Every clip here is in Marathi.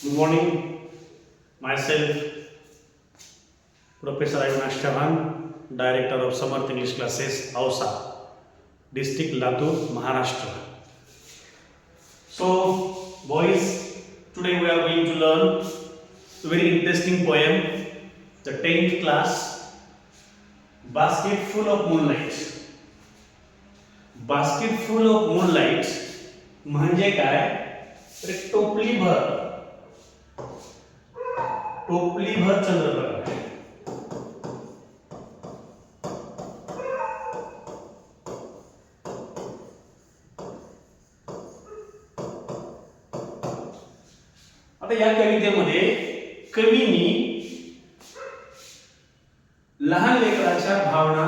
Good morning. Myself, Professor Avinash Chauhan, Director of Samarth English Classes, Ausa, District Latur, Maharashtra. So, boys, today we are going to learn a very interesting poem, the 10th class, Basket Full of Moonlight. Basket full of moonlight म्हणजे काय? तर एक टोपलीभर चंद्रप्रकाश. आता या कवितेमध्ये कवींनी लहान लेकराच्या भावना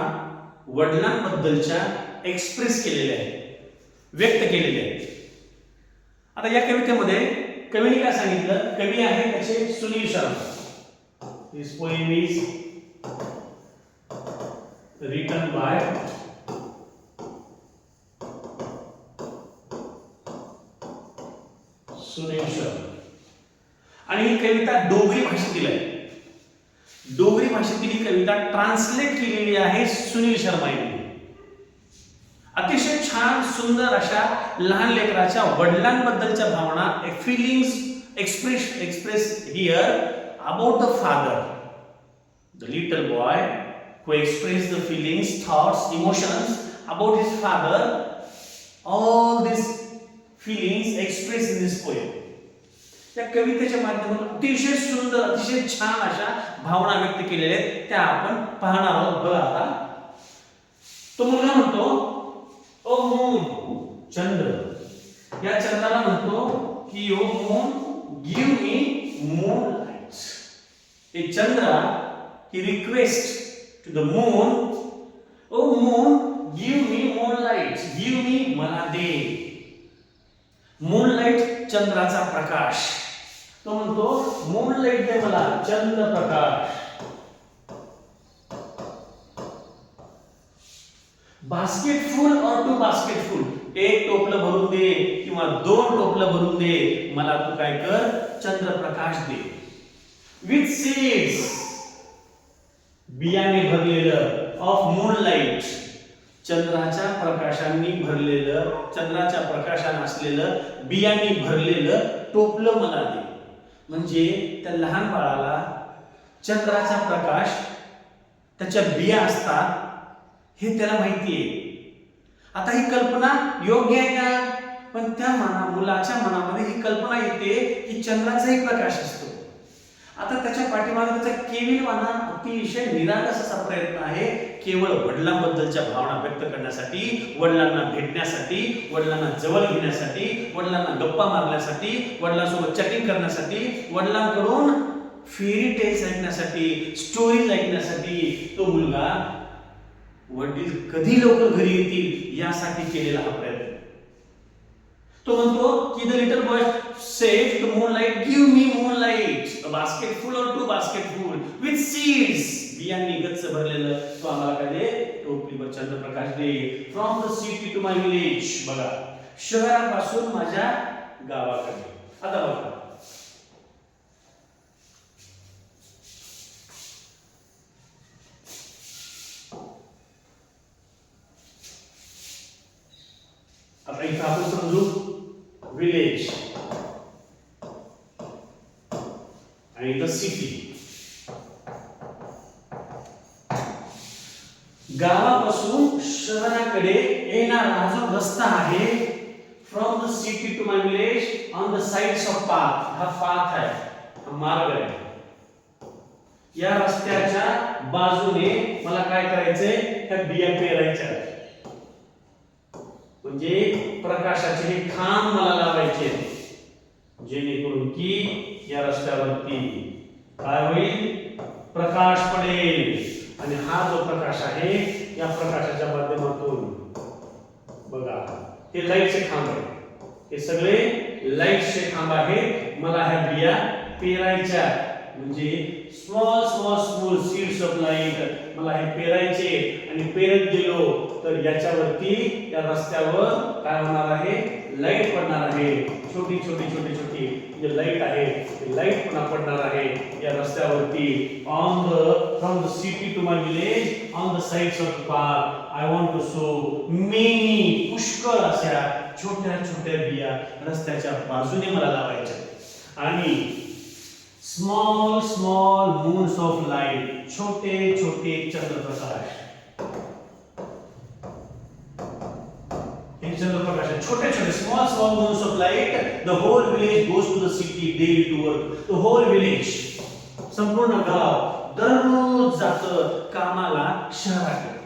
वडिलांबद्दलच्या एक्सप्रेस केलेल्या आहेत, व्यक्त केलेल्या आहेत. आता या कवितेमध्ये कवीने काय सांगितलं? कवी आहे त्याचे Sunil Sharma. This poem is written by Sunil Sharma आणि ही कविता डोगरी भाषेतील आहे. डोगरी भाषेतील ही कविता ट्रान्सलेट केलेली आहे सुनील शर्मा यांनी. अतिशय छान सुंदर अशा लहान लेकराच्या वडिलांबद्दलच्या भावना feelings express here about the father, the little boy who expressed the feelings, thoughts, emotions about his father. All these feelings expressed in this poem. त्या कवितेच्या माध्यमातून अतिशय सुंदर अतिशय छान अशा भावना व्यक्त केलेल्या आहेत, त्या आपण पाहणार आहोत. बघा आता तो मुलगा म्हणतो, ओ मून, चंद्र, या चंद्राला म्हणतो की O moon give me moonlight. हे चंद्र ही request to the moon, O moon give me moonlight, give me, मला दे. मूनलाइट चंद्राचा प्रकाश. तो म्हणतो मूनलाइट दे मला, चंद्र प्रकाश. Basket full or two basket फुल, एक टोपलं भरून दे किंवा दोन टोपलं भरून दे, मला तू काय कर, चंद्रप्रकाश दे. विथ सीड्स, बियाणे भरलेलं, ऑफ मूनलाइट, चंद्राच्या प्रकाशाने भरलेलं, चंद्राच्या प्रकाशाने असलेलं, बियाणे भरलेलं टोपलं मला दे. म्हणजे त्या लहान बाळाला चंद्राचा प्रकाश, त्याच्या बिया असतात हे त्याला माहिती आहे. आता ही कल्पना योग्य आहे का? पण त्या मुलाच्या मनामध्ये ही कल्पना येते की चंद्राचाही प्रकाश असतो. आता त्याच्या पाठीमागे त्याचा केविलवाना अतिशय निरागस असा प्रयत्न आहे, केवळ वडिलांबद्दलच्या भावना व्यक्त करण्यासाठी, वडिलांना भेटण्यासाठी, वडिलांना जवळ घेण्यासाठी, वडिलांना गप्पा मारण्यासाठी, वडिलांसोबत चॅटिंग करण्यासाठी, वडिलांकडून फेरी टेल्स ऐकण्यासाठी, स्टोरीज ऐकण्यासाठी तो मुलगा वडील कधी लवकर घरी येतील यासाठी केलेला हा प्रयत्न. तो म्हणतो की the little boy said to moonlight, give me moonlight, a basket full or two basket full with seeds, बियांनी गच्च भरलेलं, तो आम्हाला काय दे, टोपलीवर चंद्रप्रकाश दे. From the city to my village, बघा, शहरापासून माझ्या गावाकडे. आता बघा आता इथं आपण समजू विलेज आणि इथं सिटी. गावापासून शहराकडे येणारा जो रस्ता आहे, from the city to my village on the sides of path, हा पाथ आहे, हा मार्ग आहे. या रस्त्याच्या बाजूने मला काय करायचंय, त्या बिया पेरायच्या, म्हणजे प्रकाशाचे हे खांब मला लावायचे, जेणेकरून की या रस्त्यावरती काय होईल, प्रकाश पडेल. आणि हा जो प्रकाश आहे, या प्रकाशाच्या माध्यमातून बघा हे लाईटचे खांब आहे, हे सगळे लाईटचे खांब आहेत. मला ह्या बिया पेरायच्या, म्हणजे small small small seeds of light मला हे पेरायचे. आणि पेरत गेलो तर याच्यावरती, या रस्त्यावर काय होणार आहे, लाईट पडणार आहे, छोटी छोटी छोटी छोटी जे लाईट आहे ते लाईट पुन्हा पडणार आहे या रस्त्यावरती. On the from the city to my village on the sides of the path I want to sow many, पुष्कळ अशा छोट्या छोट्या बिया रस्त्याच्या बाजूने मला लावायच्या. आणि small small moons of light, छोटे छोटे चंद्रप्रकाश, चंद्रप्रकाश छोटे छोटे small small moons of light. The whole village goes to the city daily to work. The whole village, संपूर्ण गाव दररोज जातं कामाला शहराकडे,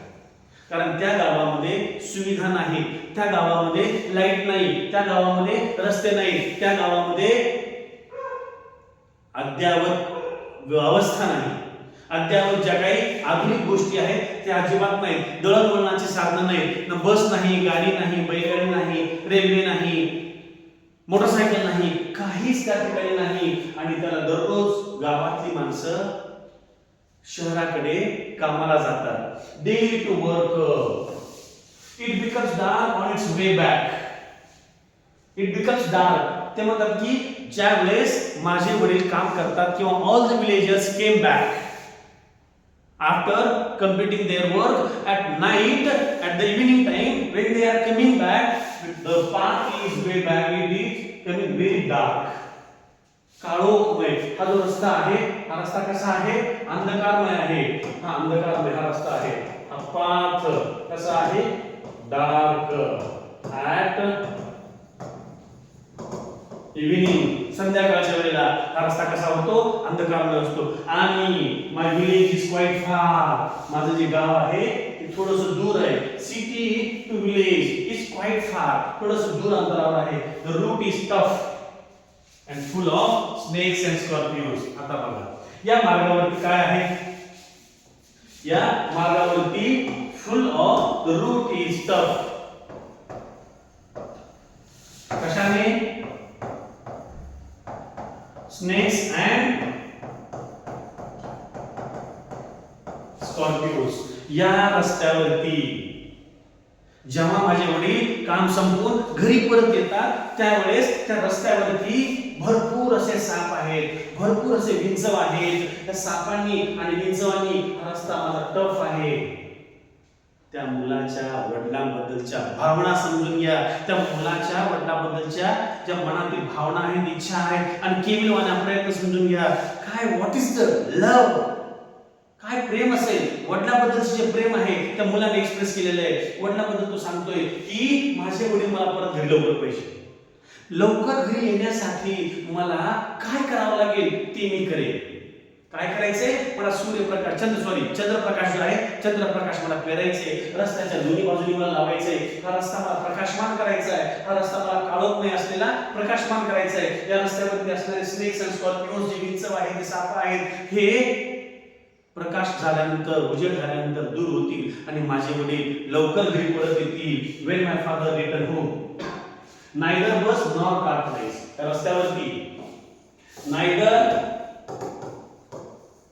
कारण त्या गावामध्ये सुविधा नाही, त्या गावामध्ये लाईट नाही, त्या गावामध्ये रस्ते नाही, त्या गावामध्ये अद्यावत व्यवस्था नाही, अद्यावत ज्या काही आधुनिक गोष्टी आहेत त्या अजिबात नाहीत. दळणवळणाची साधनं नाहीत, न बस नाही, गाडी नाही, बैलगाडी नाही, रेल्वे नाही, मोटरसायकल नाही, काहीच त्या ठिकाणी नाही. आणि त्याला दररोज गावातली माणसं शहराकडे कामाला जातात. Daily to work. It becomes dark on its way back. It becomes dark. ते म्हणतात की ज्या वेळेस माझे वडील काम करतात किंवा all the villagers came back after completing their work at night, at the evening time, when they are coming back, the path is way back, it is coming very dark. काळोखमय हा जो रस्ता आहे, हा रस्ता कसा आहे? अंधकारमय आहे. हा अंधकारमय हा रस्ता आहे. हा पाथ कसा आहे? डार्क. ॲट इव्हिनिंग, संध्याकाळच्या वेळेला हा रस्ता कसा होतो? अंधकारमय असतो. आणि माय विलेज इज क्वाइट फार. माझं जे गाव आहे ते थोडंसं दूर आहे. City to village is quite far, थोडंसं दूर अंतरावर आहे. The route is tough and full of snakes and scorpions. आता बघा या मार्गावरती काय आहे? या मार्गावरती full of the route is tough. कशाने? snakes and scorpions. या रस्त्यावरती जेव्हा माझे वडील काम संपवून घरी परत येतात त्यावेळेस त्या रस्त्यावरती भरपूर असे साप आहेत, भरपूर असे विंचव आहेत. त्या सापांनी आणि विंचवांनी हा रस्ता माझा टफ आहे. त्या मुलाच्या वडिलांबद्दलच्या भावना समजून घ्या. त्या मुलाच्या वडिलांबद्दलच्या ज्या मनातील भावना आहेत, इच्छा आहेत आणि केविलवाना प्रयत्न समजून घ्या. काय व्हॉट इज द लव्ह? काय प्रेम असेल? वडिलांबद्दलचे जे प्रेम आहे त्या मुलाने एक्सप्रेस केलेलं आहे. वडिलांबद्दल तो सांगतोय की माझे वडील मला परत घरी लवकर पाहिजे. लवकर घरी येण्यासाठी मला काय करावं लागेल ते मी करेन. काय करायचंय? मला सूर्यप्रकाश चंद्रप्रकाश जो आहे, चंद्रप्रकाश मला पेरायचे, रस्त्याच्या दोन्ही बाजूनी मला लावायचे. हा रस्ता मला प्रकाशमान करायचा आहे. हा रस्ता मला काळोखमय असलेला प्रकाशमान करायचा आहे. या रस्त्यावरती असणारे स्नेक्स अँड स्कॉर्पिओन्स, जे विंचव आहेत, ते साप आहेत, हे प्रकाश झाल्यानंतर, उजेड झाल्यानंतर दूर होतील आणि माझे वडील लवकर घरी परत येतील. When my father returned home, neither bus nor car place. त्या रस्त्यावरती neither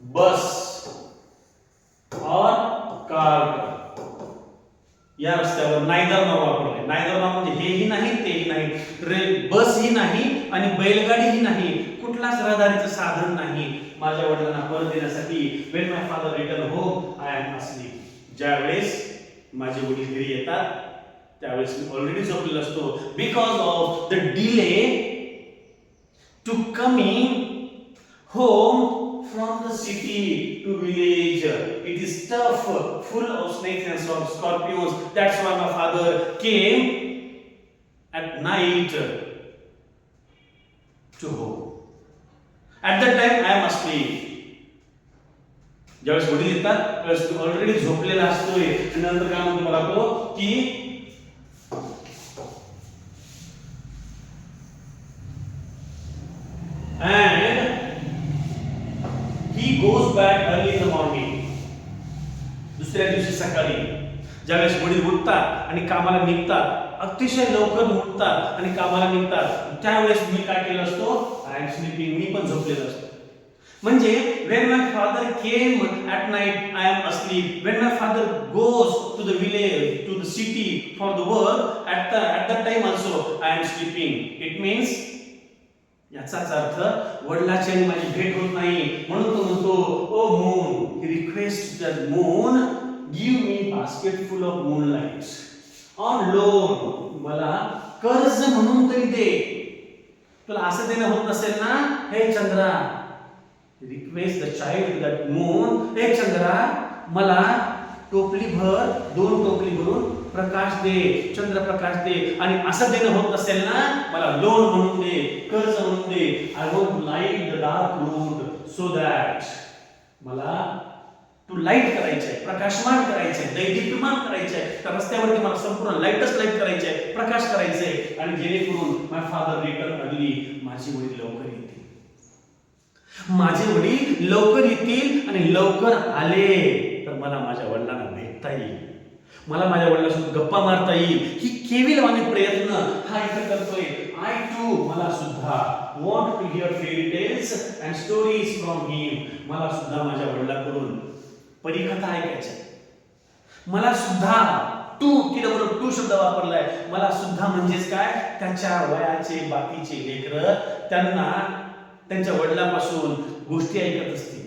bus or car, या रस्त्यावर नायदर नॉर वापरले. नायदर नॉर म्हणजे हेही नाही तेही नाही, रेल बस ही नाही आणि बैलगाडी ही नाही, कुठलाच रहदारीचं साधन नाही माझ्या वडिलांना परत देण्यासाठी. When my father returned home, I am asleep. ज्यावेळेस माझे वडील घरी येतात त्यावेळेस मी ऑलरेडी झोपलेलो असतो. Because of the delay to coming home from the city to village. It is tough, full of snakes and scorpions. That's why my father came at night to home. At that time I am asleep. ज्यावेळेस वडील येतात त्यावेळेस तू ऑलरेडी झोपलेला असतोय. आणि नंतर काय म्हणतो मला तो की and he goes back early in the morning. दुसऱ्या दिवशी सकाळी ज्यावेळेस वडील उठतात आणि कामाला निघतात, अतिशय लवकर उठतात आणि कामाला निघतात, त्यावेळेस मी काय केलं असतो? I am sleeping. मी पण झोपलेलो असतो. म्हणजे when my father came at night I am asleep, when my father goes to the village to the city for the work at that time also I am sleeping. It means याचाच अर्थ वडिलांची आणि माझी भेट होत नाही म्हणून तो म्हणतो oh moon, he request that moon give me basket full of moonlight on loan, मला कर्ज म्हणून तरी दे. तुला असं देणं होत नसेल ना, हे Chandra, request the child that moon, हे चंद्रा मला टोपली भर, 2 टोपली भरून प्रकाश दे, चंद्र प्रकाश दे. आणि असं देणं होत नसेल ना, मला लोन म्हणून दे, कर्ज म्हणून दे. I want to light the dark road so that, मला टू लाईट करायचंय, प्रकाशमान करायचंय, दैदिप्यमान करायचंय. त्या रस्त्यावरती मला संपूर्ण लाईटच लाईट करायचंय, प्रकाश करायचंय. आणि जेणेकरून माय फादर रिटर्न अर्ली, माझे वडील लवकर येतील, माझे वडील लवकर येतील. आणि लवकर आले तर मला माझ्या वडिलांना भेटता येईल, मला माझ्या वडिलांसोबत गप्पा मारता येईल. ही केविलवाणी प्रयत्न हा इथे करतोय. आय टू, मला सुद्धा want to hear fairy tales and stories from him, मला सुद्धा माझ्या वडिलांकडून परिकथा ऐकायच्या. मला सुद्धा टू, टू शब्द वापरलाय. मला सुद्धा म्हणजेच काय, त्याच्या वयाचे बाकीचे लेकरं त्यांना त्यांच्या वडिलांपासून गोष्टी ऐकत असतील,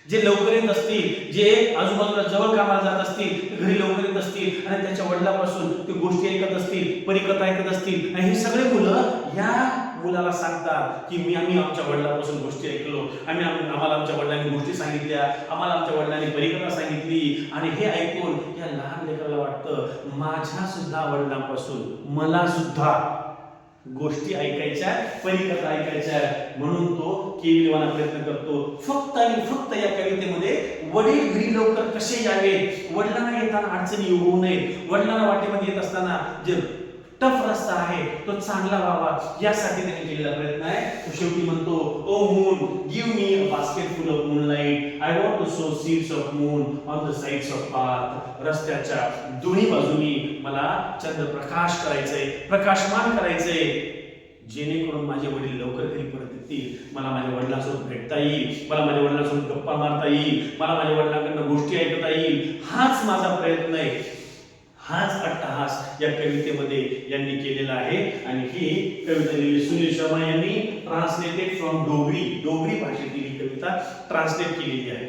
जे लवकर येत असतील, जे आजूबाजूला जवळ कामाला जात असतील, घरी लवकर येत असतील आणि त्याच्या वडिलांपासून ते गोष्टी ऐकत असतील, परिकथा ऐकत असतील. आणि हे सगळे मुलं या मुलाला सांगतात की आम्ही आमच्या वडिलांपासून गोष्टी ऐकलो, आम्हाला आमच्या वडिलांनी गोष्टी सांगितल्या, आम्हाला आमच्या वडिलांनी परिकथा सांगितली. आणि हे ऐकून या लहान लेकराला वाटतं माझ्या सुद्धा वडिलांपासून मला सुद्धा गोष्टी ऐकायच्या, परिकथा ऐकायच्या. म्हणून तो केविलवाना प्रयत्न करतो. फक्त आणि फक्त या कवितेमध्ये वडील घरी लवकर कसे यावेत, वडिलांना येताना अडचणी येऊ नयेत, वडिलांना वाटेमध्ये येत असताना जे टफ रस्ता आहे तो चांगला व्हावा, यासाठी त्याने केलेला प्रयत्न आहे. तो शेवटी म्हणतो oh moon give me a basket full of moonlight, I want to sow seeds of moon on the sides of path. रस्त्याच्या दोन्ही बाजूनी मला चंद्र प्रकाश करायचंय, प्रकाशमान करायचंय, जेणेकरून माझे वडील लवकर घरी परत येतील, मला माझ्या वडिलांसोबत भेटता येईल, मला माझ्या वडिलांसोबत गप्पा मारता येईल, मला माझ्या वडिलांकडून गोष्टी ऐकता येईल. हाच माझा प्रयत्न आहे, हाच अट्टहास या कवितेमध्ये यांनी केलेला आहे. आणि ही कविता लिहिली सुनील शर्मा यांनी, ट्रान्सलेटेड फ्रॉम डोगरी भाषेतील ही कविता ट्रान्सलेट केलेली आहे.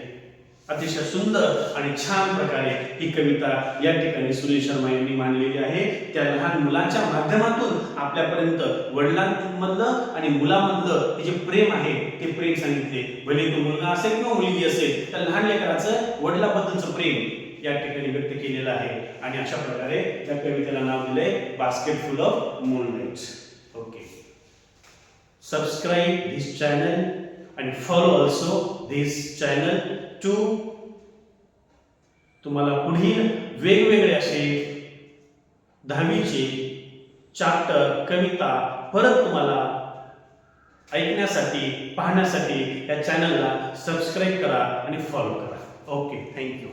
अतिशय सुंदर आणि छान प्रकारे ही कविता या ठिकाणी सुनील शर्मा यांनी मांडलेली आहे. त्या लहान मुलाच्या माध्यमातून आपल्यापर्यंत वडिलांमधलं आणि मुलामधलं हे जे प्रेम आहे ते प्रेम सांगितले. भले तो मुलगा असेल किंवा मुलगी असेल, त्या लहान लेकराचं वडिलांबद्दलचं प्रेम या ठिकाणी व्यक्त केलेलं आहे. आणि अशा प्रकारे त्या कवितेला नाव दिले basket full of moonlight. Okay, subscribe this channel and follow also this channel to तुम्हाला पुढील वेगवेगळे असे 10वीचे चॅप्टर कविता परत तुम्हाला ऐकण्यासाठी, पाहण्यासाठी या चॅनलला सबस्क्राईब करा आणि फॉलो करा. Okay, thank you.